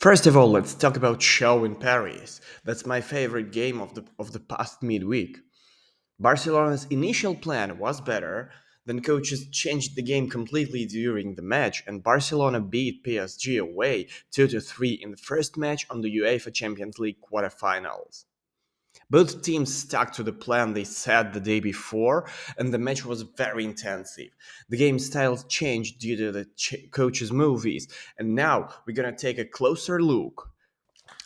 First of all, let's talk about Show in Paris. That's my favorite game of the past midweek. Barcelona's initial plan was better, then coaches changed the game completely during the match, and Barcelona beat PSG away 2 to 3 in the first match on the UEFA Champions League quarterfinals. Both teams stuck to the plan they set the day before, and the match was very intensive. The game styles changed due to the coaches' movies, and now we're gonna take a closer look.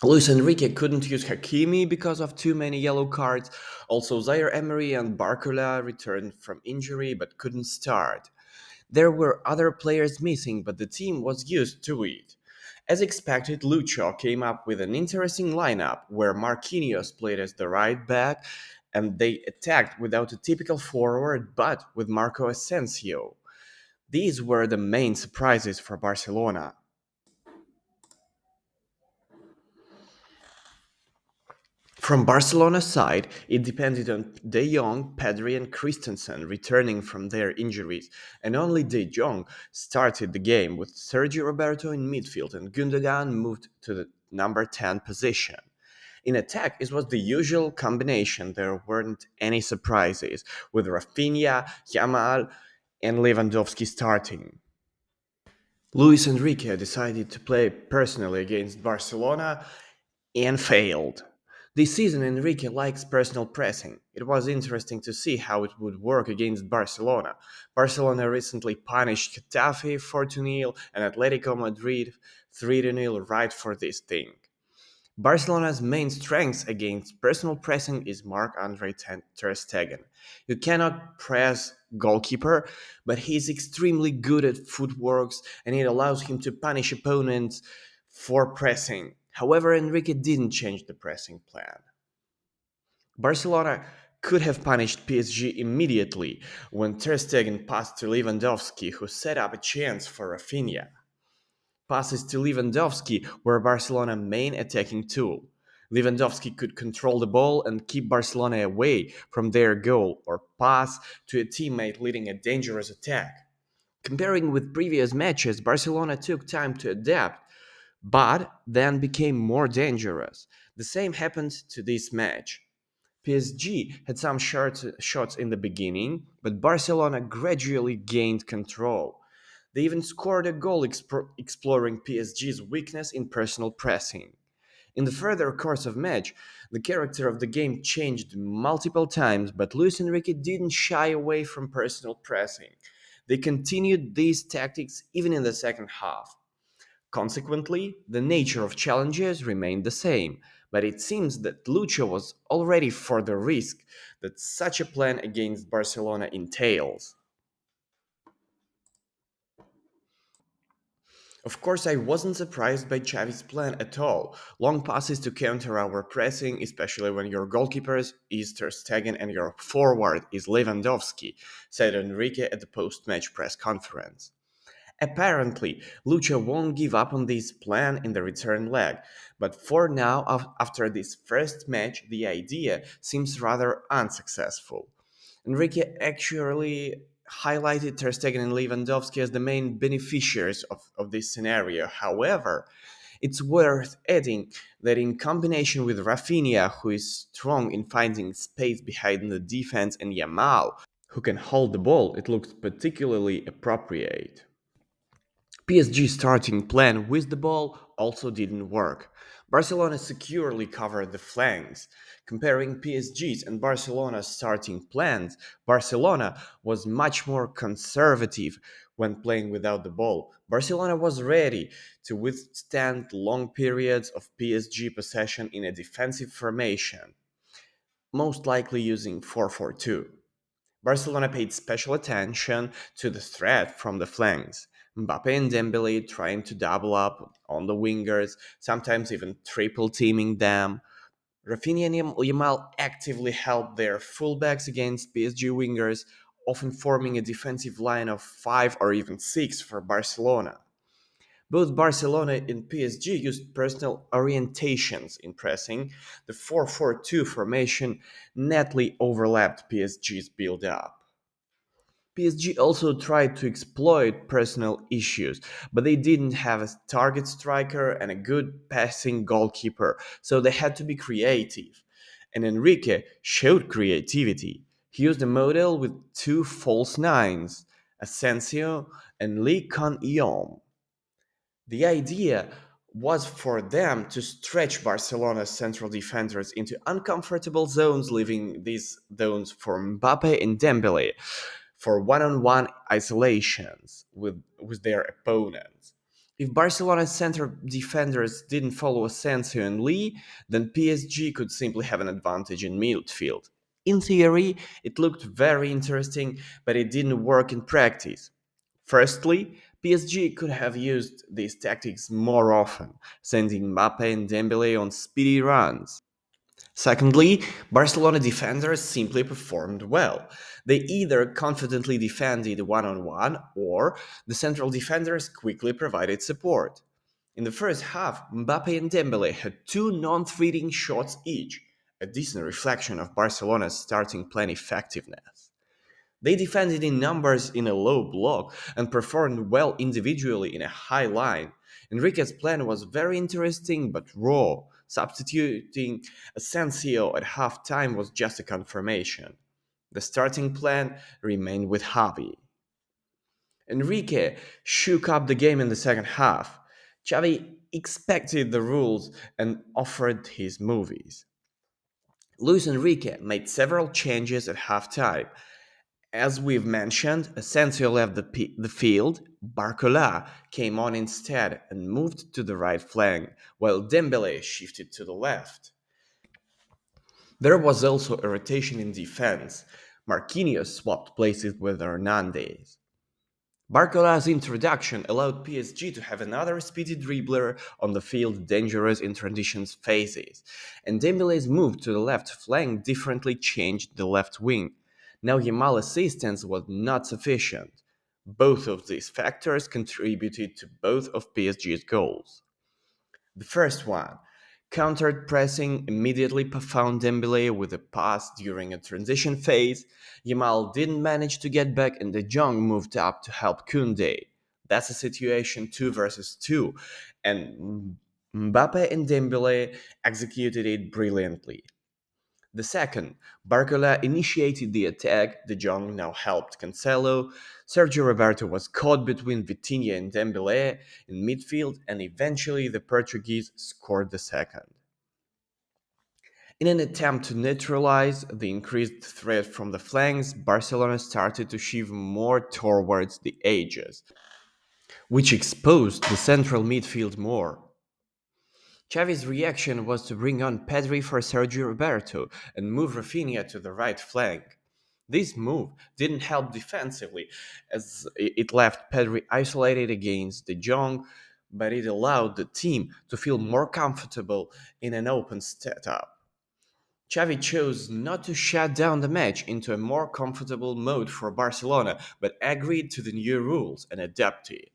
Luis Enrique couldn't use Hakimi because of too many yellow cards. Also, Zaire Emery and Barcola returned from injury but couldn't start. There were other players missing, but the team was used to it. As expected, Lucho came up with an interesting lineup where Marquinhos played as the right back and they attacked without a typical forward but with Marco Asensio. These were the main surprises for Barcelona. From Barcelona's side, it depended on De Jong, Pedri, and Christensen returning from their injuries, and only De Jong started the game with Sergio Roberto in midfield and Gundogan moved to the number 10 position. In attack, it was the usual combination. There weren't any surprises, with Rafinha, Yamal, and Lewandowski starting. Luis Enrique decided to play personally against Barcelona and failed. This season, Enrique likes personal pressing. It was interesting to see how it would work against Barcelona. Barcelona recently punished Getafe 4-0 and Atletico Madrid 3-0 right for this thing. Barcelona's main strength against personal pressing is Marc-Andre Ter Stegen. You cannot press goalkeeper, but he's extremely good at footworks and it allows him to punish opponents for pressing. However, Enrique didn't change the pressing plan. Barcelona could have punished PSG immediately when Ter Stegen passed to Lewandowski, who set up a chance for Rafinha. Passes to Lewandowski were Barcelona's main attacking tool. Lewandowski could control the ball and keep Barcelona away from their goal or pass to a teammate leading a dangerous attack. Comparing with previous matches, Barcelona took time to adapt, but then became more dangerous. The same happened to this match. PSG had some shots in the beginning, but Barcelona gradually gained control. They even scored a goal exploring PSG's weakness in personal pressing. In the further course of match, the character of the game changed multiple times, but Luis Enrique didn't shy away from personal pressing. They continued these tactics even in the second half. Consequently, the nature of challenges remained the same, but it seems that Lucho was already for the risk that such a plan against Barcelona entails. Of course, I wasn't surprised by Xavi's plan at all. Long passes to counter our pressing, especially when your goalkeeper is Ter Stegen and your forward is Lewandowski, said Enrique at the post-match press conference. Apparently, Lucha won't give up on this plan in the return leg, but for now, after this first match, the idea seems rather unsuccessful. Enrique actually highlighted Ter Stegen and Lewandowski as the main beneficiaries of this scenario. However, it's worth adding that in combination with Rafinha, who is strong in finding space behind the defense, and Yamal, who can hold the ball, it looks particularly appropriate. PSG starting plan with the ball also didn't work. Barcelona securely covered the flanks. Comparing PSG's and Barcelona's starting plans, Barcelona was much more conservative when playing without the ball. Barcelona was ready to withstand long periods of PSG possession in a defensive formation, most likely using 4-4-2. Barcelona paid special attention to the threat from the flanks. Mbappe and Dembele trying to double up on the wingers, sometimes even triple teaming them. Rafinha and Yamal actively helped their fullbacks against PSG wingers, often forming a defensive line of 5 or even 6 for Barcelona. Both Barcelona and PSG used personal orientations in pressing. The 4-4-2 formation neatly overlapped PSG's build up. PSG also tried to exploit personal issues, but they didn't have a target striker and a good passing goalkeeper, so they had to be creative. And Enrique showed creativity. He used a model with two false nines, Asensio and Lee Con Eom. The idea was for them to stretch Barcelona's central defenders into uncomfortable zones, leaving these zones for Mbappe and Dembele for one-on-one isolations with their opponents. If Barcelona's center defenders didn't follow Asensio and Lee, then PSG could simply have an advantage in midfield. In theory, it looked very interesting, but it didn't work in practice. Firstly, PSG could have used these tactics more often, sending Mbappe and Dembele on speedy runs. Secondly, Barcelona defenders simply performed well. They either confidently defended one on one or the central defenders quickly provided support. In the first half, Mbappe and Dembele had two non-threatening shots each, a decent reflection of Barcelona's starting plan effectiveness. They defended in numbers in a low block and performed well individually in a high line. Enrique's plan was very interesting but raw. Substituting Asensio at halftime was just a confirmation. The starting plan remained with Javi. Enrique shook up the game in the second half. Xavi expected the rules and offered his movies. Luis Enrique made several changes at halftime. As we've mentioned, Asensio left the field, Barcola came on instead and moved to the right flank, while Dembele shifted to the left. There was also a rotation in defense. Marquinhos swapped places with Hernandez. Barcola's introduction allowed PSG to have another speedy dribbler on the field dangerous in transition phases, and Dembele's move to the left flank differently changed the left wing. Now Yamal's assistance was not sufficient. Both of these factors contributed to both of PSG's goals. The first one, countered pressing, immediately found Dembele with a pass during a transition phase. Yamal didn't manage to get back and De Jong moved up to help Koundé. That's a situation 2 versus 2, and Mbappe and Dembele executed it brilliantly. The second, Barcola initiated the attack, De Jong now helped Cancelo, Sergio Roberto was caught between Vitinha and Dembele in midfield, and eventually the Portuguese scored the second. In an attempt to neutralize the increased threat from the flanks, Barcelona started to shift more towards the edges, which exposed the central midfield more. Xavi's reaction was to bring on Pedri for Sergio Roberto and move Rafinha to the right flank. This move didn't help defensively, as it left Pedri isolated against De Jong, but it allowed the team to feel more comfortable in an open setup. Xavi chose not to shut down the match into a more comfortable mode for Barcelona, but agreed to the new rules and adapted.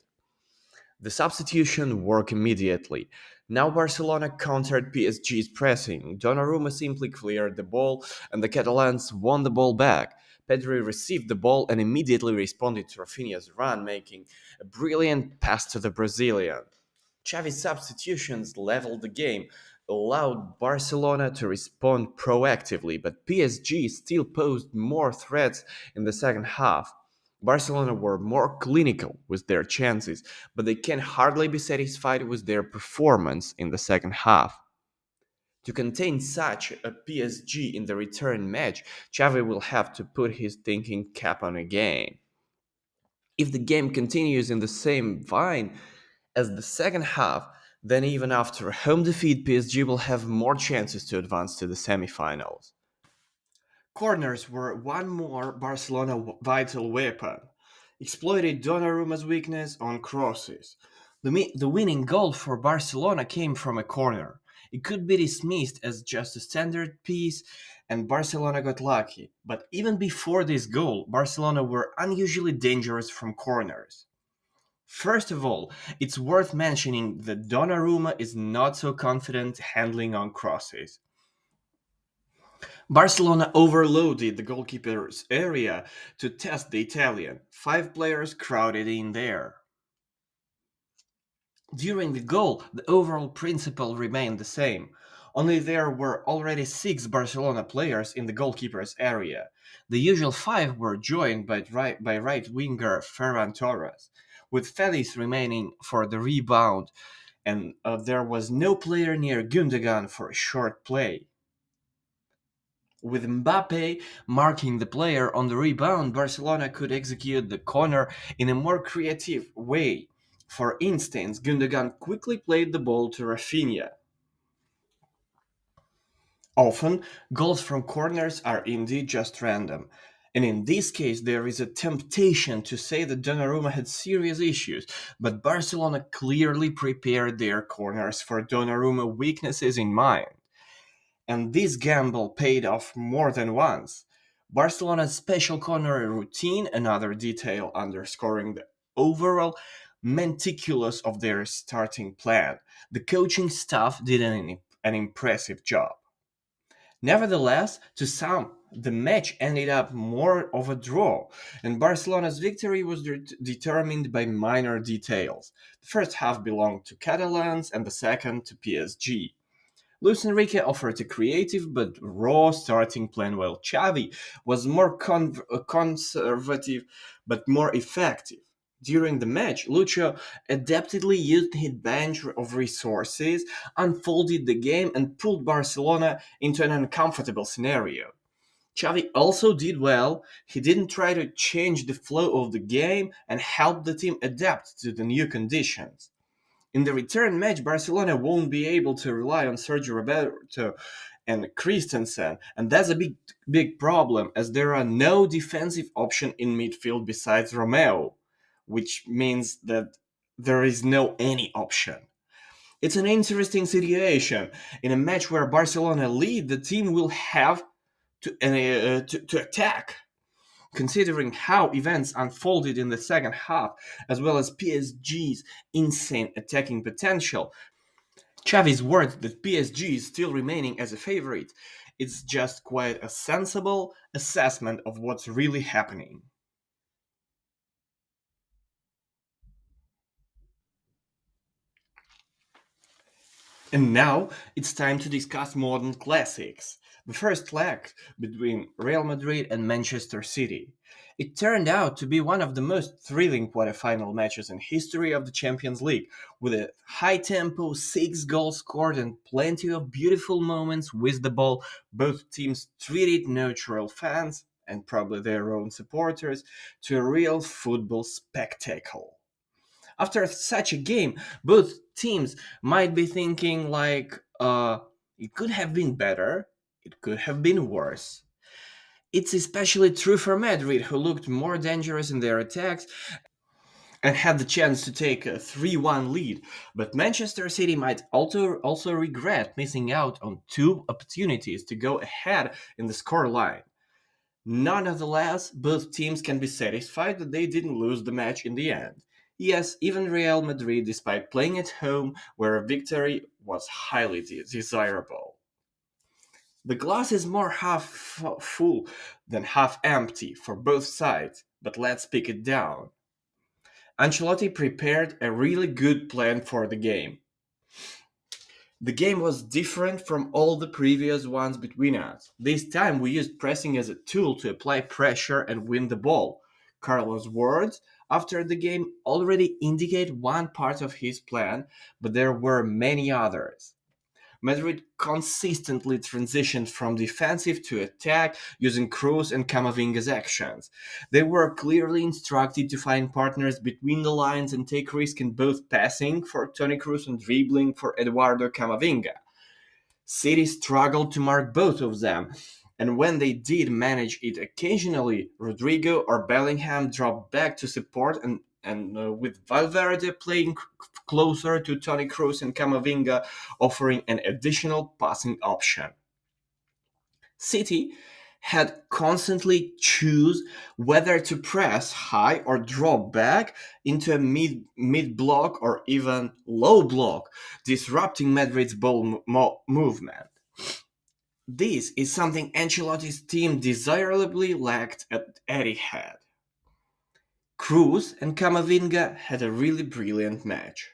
The substitution worked immediately. Now Barcelona countered PSG's pressing. Donnarumma simply cleared the ball, and the Catalans won the ball back. Pedri received the ball and immediately responded to Rafinha's run, making a brilliant pass to the Brazilian. Xavi's substitutions leveled the game, allowed Barcelona to respond proactively, but PSG still posed more threats in the second half. Barcelona were more clinical with their chances, but they can hardly be satisfied with their performance in the second half. To contain such a PSG in the return match, Xavi will have to put his thinking cap on again. If the game continues in the same vein as the second half, then even after a home defeat, PSG will have more chances to advance to the semifinals. Corners were one more Barcelona vital weapon. Exploited Donnarumma's weakness on crosses. The winning goal for Barcelona came from a corner. It could be dismissed as just a standard piece, and Barcelona got lucky. But even before this goal, Barcelona were unusually dangerous from corners. First of all, it's worth mentioning that Donnarumma is not so confident handling on crosses. Barcelona overloaded the goalkeeper's area to test the Italian. Five players crowded in there. During the goal, the overall principle remained the same. Only there were already six Barcelona players in the goalkeeper's area. The usual five were joined by right winger Ferran Torres, with Felix remaining for the rebound, and there was no player near Gundogan for a short play. With Mbappe marking the player on the rebound, Barcelona could execute the corner in a more creative way. For instance, Gundogan quickly played the ball to Rafinha. Often, goals from corners are indeed just random. And in this case, there is a temptation to say that Donnarumma had serious issues, but Barcelona clearly prepared their corners for Donnarumma weaknesses in mind. And this gamble paid off more than once. Barcelona's special corner routine, another detail underscoring the overall meticulous of their starting plan. The coaching staff did an impressive job. Nevertheless, to some, the match ended up more of a draw, and Barcelona's victory was determined by minor details. The first half belonged to Catalans and the second to PSG. Luis Enrique offered a creative but raw starting plan, while Xavi was more conservative but more effective. During the match, Lucho adeptly used his bench of resources, unfolded the game, and pulled Barcelona into an uncomfortable scenario. Xavi also did well. He didn't try to change the flow of the game and helped the team adapt to the new conditions. In the return match, Barcelona won't be able to rely on Sergio Roberto and Christensen, and that's a big problem as there are no defensive option in midfield besides Romeo, which means that there is no any option. It's an interesting situation. In a match where Barcelona lead, the team will have to attack. Considering how events unfolded in the second half, as well as PSG's insane attacking potential, Xavi's words that PSG is still remaining as a favorite, it's just quite a sensible assessment of what's really happening. And now it's time to discuss modern classics. The first leg between Real Madrid and Manchester City. It turned out to be one of the most thrilling quarterfinal matches in history of the Champions League, with a high tempo, six goals scored, and plenty of beautiful moments with the ball. Both teams treated neutral fans, and probably their own supporters, to a real football spectacle. After such a game, both teams might be thinking like, it could have been better, it could have been worse. It's especially true for Madrid, who looked more dangerous in their attacks and had the chance to take a 3-1 lead. But Manchester City might also regret missing out on two opportunities to go ahead in the scoreline. Nonetheless, both teams can be satisfied that they didn't lose the match in the end. Yes, even Real Madrid, despite playing at home, where a victory was highly desirable. The glass is more half full than half empty for both sides, but let's pick it down. Ancelotti prepared a really good plan for the game. The game was different from all the previous ones between us. This time we used pressing as a tool to apply pressure and win the ball. Carlos' words after the game already indicate one part of his plan, but there were many others. Madrid consistently transitioned from defensive to attack using Kroos and Camavinga's actions. They were clearly instructed to find partners between the lines and take risk in both passing for Toni Kroos and dribbling for Eduardo Camavinga. City struggled to mark both of them, and when they did manage it occasionally, Rodrigo or Bellingham dropped back to support and with Valverde playing closer to Toni Kroos and Camavinga, offering an additional passing option. City had constantly choose whether to press high or drop back into a mid block or even low block, disrupting Madrid's ball movement. This is something Ancelotti's team desirably lacked at Etihad. Cruz and Camavinga had a really brilliant match.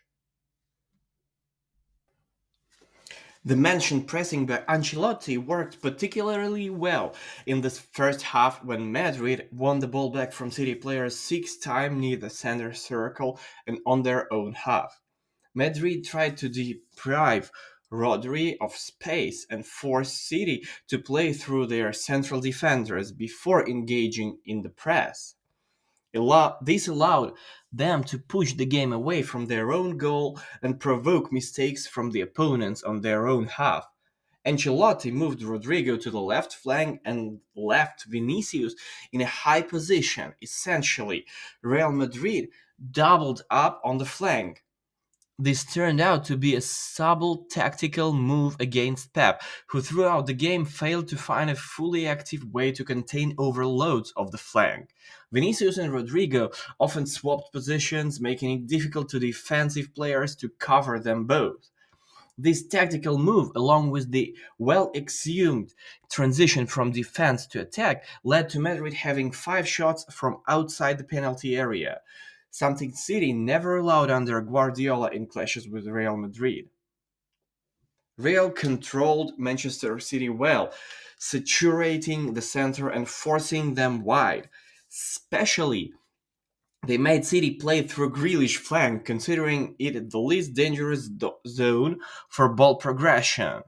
The mentioned pressing by Ancelotti worked particularly well in the first half when Madrid won the ball back from City players 6 times near the center circle and on their own half. Madrid tried to deprive Rodri of space and force City to play through their central defenders before engaging in the press. This allowed them to push the game away from their own goal and provoke mistakes from the opponents on their own half. Ancelotti moved Rodrigo to the left flank and left Vinicius in a high position. Essentially, Real Madrid doubled up on the flank. This turned out to be a subtle tactical move against Pep, who throughout the game failed to find a fully active way to contain overloads of the flank. Vinicius and Rodrigo often swapped positions, making it difficult to defensive players to cover them both. This tactical move, along with the well exhumed transition from defense to attack, led to Madrid having 5 shots from outside the penalty area, something City never allowed under Guardiola in clashes with Real Madrid. Real controlled Manchester City well, saturating the center and forcing them wide. Especially, they made City play through Grealish flank, considering it the least dangerous zone for ball progression.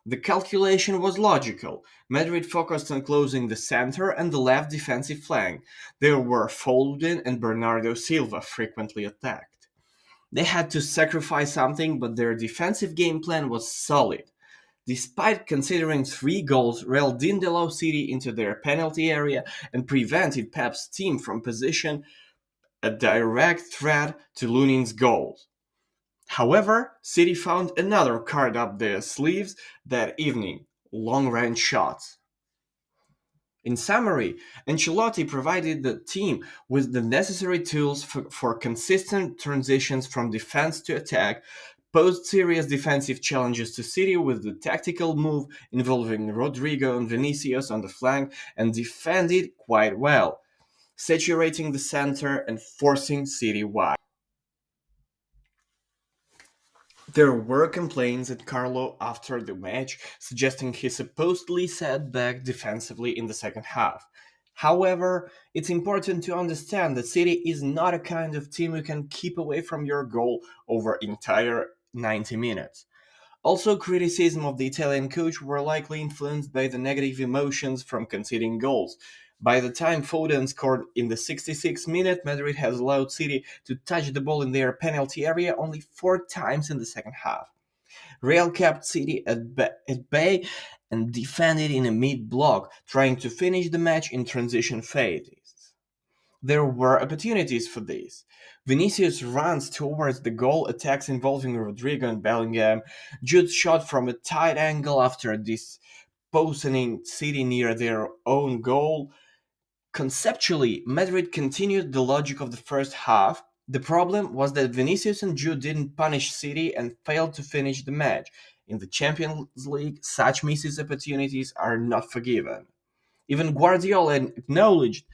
The calculation was logical. Madrid focused on closing the center and the left defensive flank. There were Foden and Bernardo Silva frequently attacked. They had to sacrifice something, but their defensive game plan was solid. Despite considering 3 goals, Real didn't allow City into their penalty area and prevented Pep's team from position a direct threat to Lunin's goals. However, City found another card up their sleeves that evening: long-range shots. In summary, Ancelotti provided the team with the necessary tools for consistent transitions from defense to attack, posed serious defensive challenges to City with the tactical move involving Rodrigo and Vinicius on the flank, and defended quite well, saturating the center and forcing City wide. There were complaints at Carlo after the match, suggesting he supposedly sat back defensively in the second half. However, it's important to understand that City is not a kind of team you can keep away from your goal over entire 90 minutes. Also, criticism of the Italian coach were likely influenced by the negative emotions from conceding goals. By the time Foden scored in the 66th minute, Madrid has allowed City to touch the ball in their penalty area only 4 times in the second half. Real kept City at bay and defended in a mid-block, trying to finish the match in transition phases. There were opportunities for this. Vinicius runs towards the goal, attacks involving Rodrigo and Bellingham. Jude shot from a tight angle after dispositioning City near their own goal. Conceptually, Madrid continued the logic of the first half. The problem was that Vinicius and Jude didn't punish City and failed to finish the match. In the Champions League, such missed opportunities are not forgiven. Even Guardiola acknowledged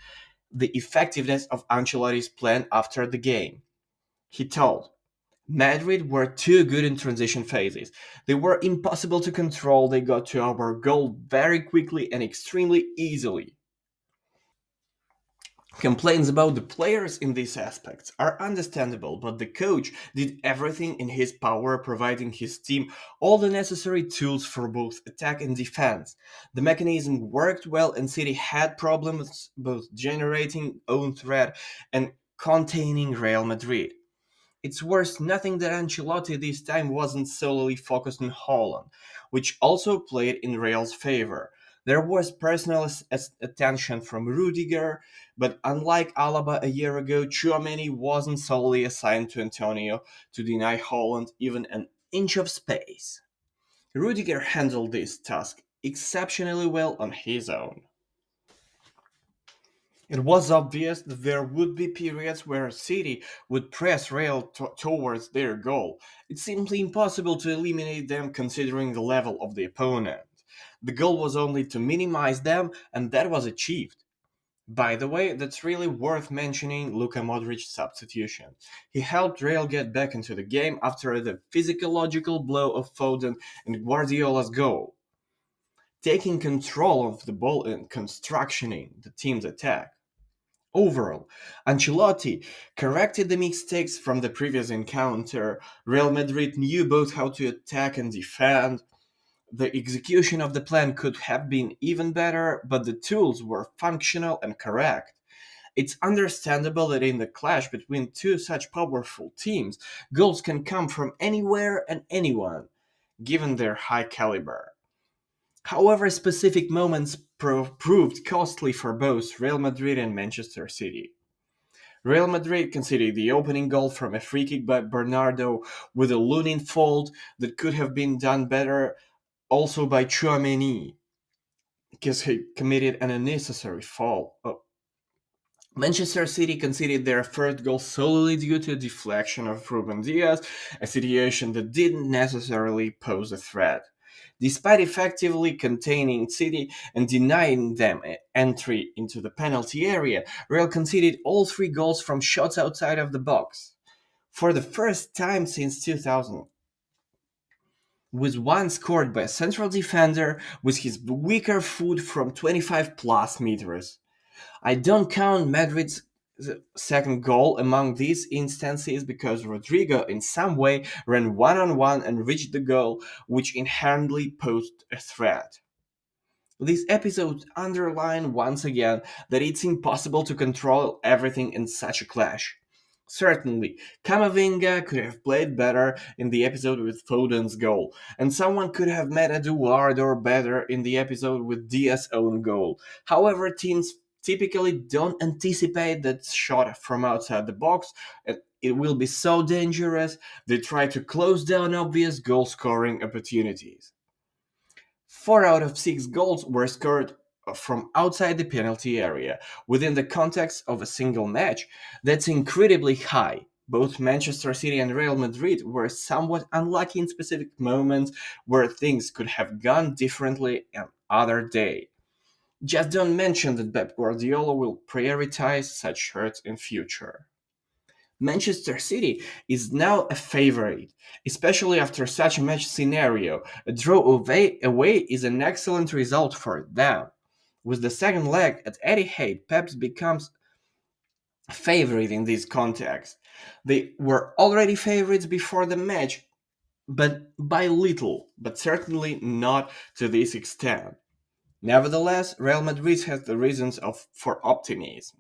the effectiveness of Ancelotti's plan after the game. He told, Madrid were too good in transition phases. They were impossible to control. They got to our goal very quickly and extremely easily. Complaints about the players in these aspects are understandable, but the coach did everything in his power, providing his team all the necessary tools for both attack and defense. The mechanism worked well, and City had problems both generating own threat and containing Real Madrid. It's worth nothing that Ancelotti this time wasn't solely focused on Holland, which also played in Real's favor. There was personal attention from Rudiger, but unlike Alaba a year ago, Tchouameni wasn't solely assigned to Antonio to deny Holland even an inch of space. Rudiger handled this task exceptionally well on his own. It was obvious that there would be periods where City would press Real towards their goal. It's simply impossible to eliminate them considering the level of the opponent. The goal was only to minimize them, and that was achieved. By the way, that's really worth mentioning Luka Modric's substitution. He helped Real get back into the game after the physiological blow of Foden and Guardiola's goal, taking control of the ball and constructioning the team's attack. Overall, Ancelotti corrected the mistakes from the previous encounter. Real Madrid knew both how to attack and defend. The execution of the plan could have been even better, but the tools were functional and correct. It's understandable that in the clash between two such powerful teams, goals can come from anywhere and anyone, given their high caliber. However, specific moments proved costly for both Real Madrid and Manchester City. Real Madrid conceded the opening goal from a free kick by Bernardo with a Lunin fault that could have been done better, also by Chouameni, because he committed an unnecessary foul. Manchester City conceded their first goal solely due to a deflection of Ruben Diaz, a situation that didn't necessarily pose a threat. Despite effectively containing City and denying them entry into the penalty area, Real conceded all three goals from shots outside of the box. For the first time since 2000, with one scored by a central defender with his weaker foot from 25 plus meters. I don't count Madrid's second goal among these instances because Rodrigo in some way ran one on one and reached the goal, which inherently posed a threat. These episodes underline once again that it's impossible to control everything in such a clash. Certainly, Camavinga could have played better in the episode with Foden's goal, and someone could have made Eduardo better in the episode with Diaz's own goal. However, teams typically don't anticipate that shot from outside the box, and it will be so dangerous they try to close down obvious goal scoring opportunities. 4 out of 6 goals were scored from outside the penalty area within the context of a single match. That's incredibly high. Both Manchester City and Real Madrid were somewhat unlucky in specific moments where things could have gone differently another day. Just don't mention that Pep Guardiola will prioritize such shirts in future. Manchester City is now a favorite, especially after such a match scenario. A draw away is an excellent result for them. With the second leg at Etihad, Pep becomes a favorite in this context. They were already favorites before the match, but by little, but certainly not to this extent. Nevertheless, Real Madrid has the reasons for optimism.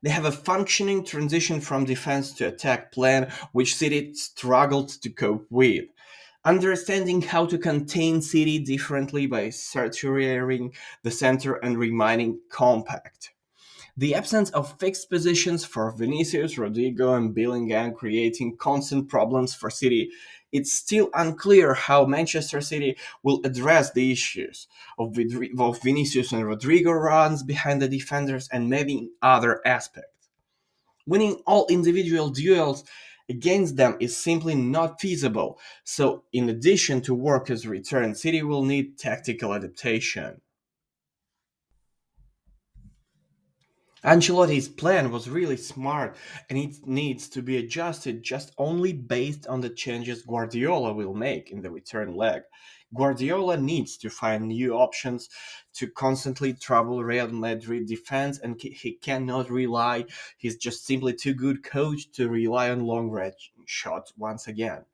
They have a functioning transition from defense to attack plan, which City struggled to cope with. Understanding how to contain City differently by saturating the center and remaining compact. The absence of fixed positions for Vinicius, Rodrigo, and Bellingham creating constant problems for City. It's still unclear how Manchester City will address the issues of Vinicius and Rodrigo runs behind the defenders and maybe other aspects. Winning all individual duels against them is simply not feasible, so in addition to workers' return, City will need tactical adaptation. Ancelotti's plan was really smart and it needs to be adjusted just only based on the changes Guardiola will make in the return leg. Guardiola needs to find new options to constantly trouble Real Madrid defense and he cannot rely, he's just simply too good coach to rely on long range shots once again.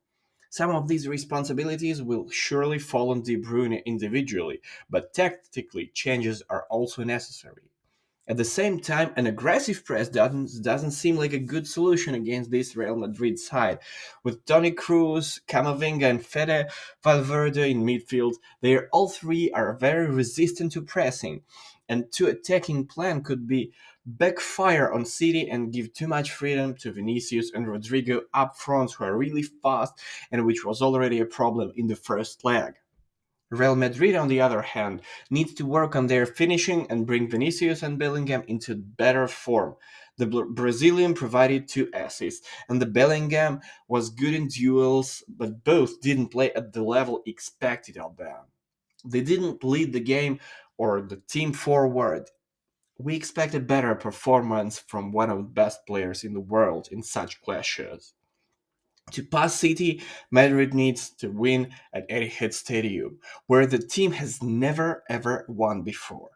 Some of these responsibilities will surely fall on De Bruyne individually, but tactically changes are also necessary. At the same time, an aggressive press doesn't seem like a good solution against this Real Madrid side. With Toni Kroos, Camavinga, and Fede Valverde in midfield, they all three are very resistant to pressing, and two attacking plan could be backfire on City and give too much freedom to Vinicius and Rodrigo up front, who are really fast, and which was already a problem in the first leg. Real Madrid, on the other hand, needs to work on their finishing and bring Vinicius and Bellingham into better form. The Brazilian provided 2 assists, and the Bellingham was good in duels, but both didn't play at the level expected of them. They didn't lead the game or the team forward. We expected better performance from one of the best players in the world in such clashes. To pass City, Madrid needs to win at Etihad Stadium, where the team has never ever won before.